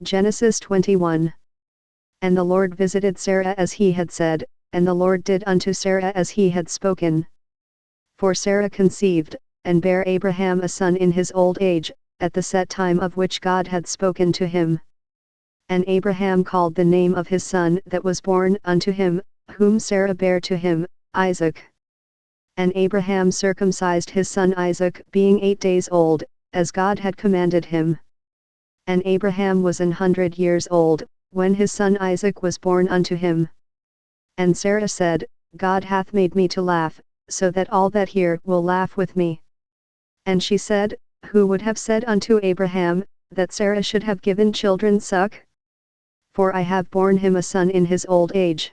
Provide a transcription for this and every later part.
Genesis 21. And the Lord visited Sarah as he had said, and the Lord did unto Sarah as he had spoken. For Sarah conceived, and bare Abraham a son in his old age, at the set time of which God had spoken to him. And Abraham called the name of his son that was born unto him, whom Sarah bare to him, Isaac. And Abraham circumcised his son Isaac being 8 days old, as God had commanded him. And Abraham was 100 years old, when his son Isaac was born unto him. And Sarah said, God hath made me to laugh, so that all that hear will laugh with me. And she said, Who would have said unto Abraham, that Sarah should have given children suck? For I have borne him a son in his old age.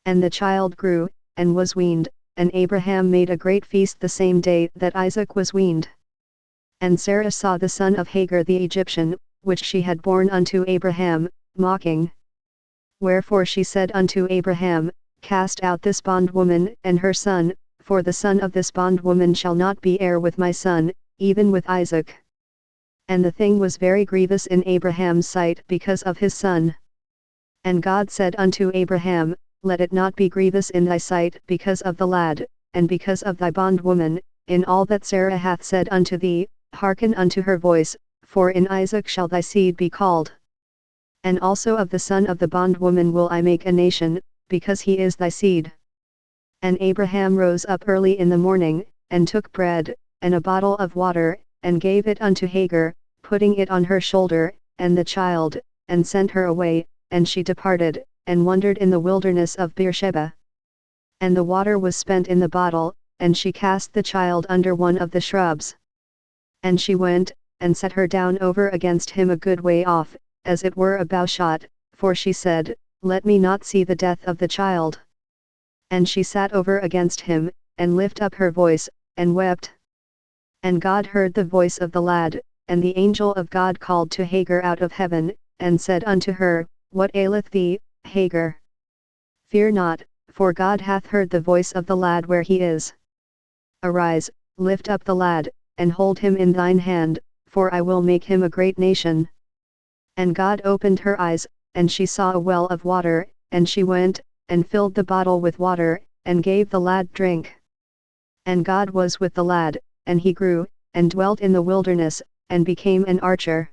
And the child grew, and was weaned, and Abraham made a great feast the same day that Isaac was weaned. And Sarah saw the son of Hagar the Egyptian, which she had borne unto Abraham, mocking. Wherefore she said unto Abraham, Cast out this bondwoman and her son, for the son of this bondwoman shall not be heir with my son, even with Isaac. And the thing was very grievous in Abraham's sight because of his son. And God said unto Abraham, Let it not be grievous in thy sight because of the lad, and because of thy bondwoman, in all that Sarah hath said unto thee, hearken unto her voice, for in Isaac shall thy seed be called. And also of the son of the bondwoman will I make a nation, because he is thy seed. And Abraham rose up early in the morning, and took bread, and a bottle of water, and gave it unto Hagar, putting it on her shoulder, and the child, and sent her away, and she departed, and wandered in the wilderness of Beersheba. And the water was spent in the bottle, and she cast the child under one of the shrubs. And she went, and set her down over against him a good way off, as it were a bowshot, for she said, Let me not see the death of the child. And she sat over against him, and lift up her voice, and wept. And God heard the voice of the lad, and the angel of God called to Hagar out of heaven, and said unto her, What aileth thee, Hagar? Fear not, for God hath heard the voice of the lad where he is. Arise, lift up the lad, and hold him in thine hand, for I will make him a great nation. And God opened her eyes, and she saw a well of water, and she went, and filled the bottle with water, and gave the lad drink. And God was with the lad, and he grew, and dwelt in the wilderness, and became an archer.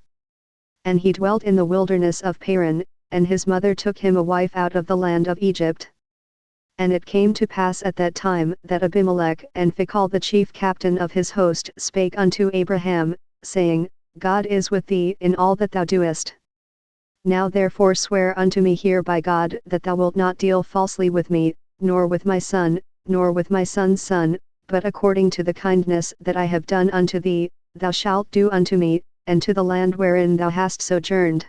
And he dwelt in the wilderness of Paran, and his mother took him a wife out of the land of Egypt. And it came to pass at that time that Abimelech and Phicol the chief captain of his host spake unto Abraham, saying, God is with thee in all that thou doest. Now therefore swear unto me here by God that thou wilt not deal falsely with me, nor with my son, nor with my son's son, but according to the kindness that I have done unto thee, thou shalt do unto me, and to the land wherein thou hast sojourned.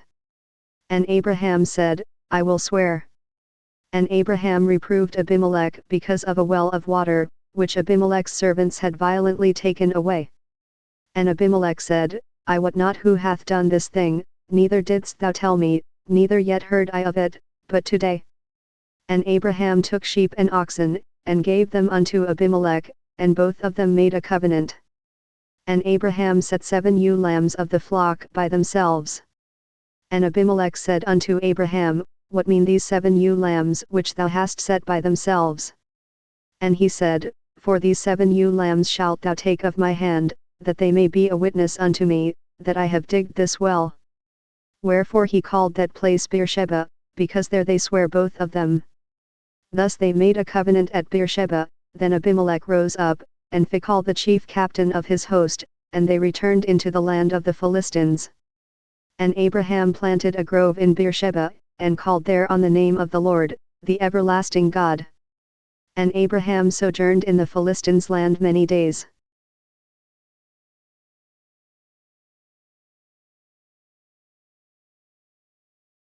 And Abraham said, I will swear. And Abraham reproved Abimelech because of a well of water, which Abimelech's servants had violently taken away. And Abimelech said, I wot not who hath done this thing, neither didst thou tell me, neither yet heard I of it, but today. And Abraham took sheep and oxen, and gave them unto Abimelech, and both of them made a covenant. And Abraham set 7 ewe lambs of the flock by themselves. And Abimelech said unto Abraham, What mean these 7 ewe lambs which thou hast set by themselves? And he said, For these 7 ewe lambs shalt thou take of my hand, that they may be a witness unto me, that I have digged this well. Wherefore he called that place Beersheba, because there they swear both of them. Thus they made a covenant at Beersheba. Then Abimelech rose up, and Phicol the chief captain of his host, and they returned into the land of the Philistines. And Abraham planted a grove in Beersheba, and called there on the name of the Lord, the everlasting God. And Abraham sojourned in the Philistines' land many days.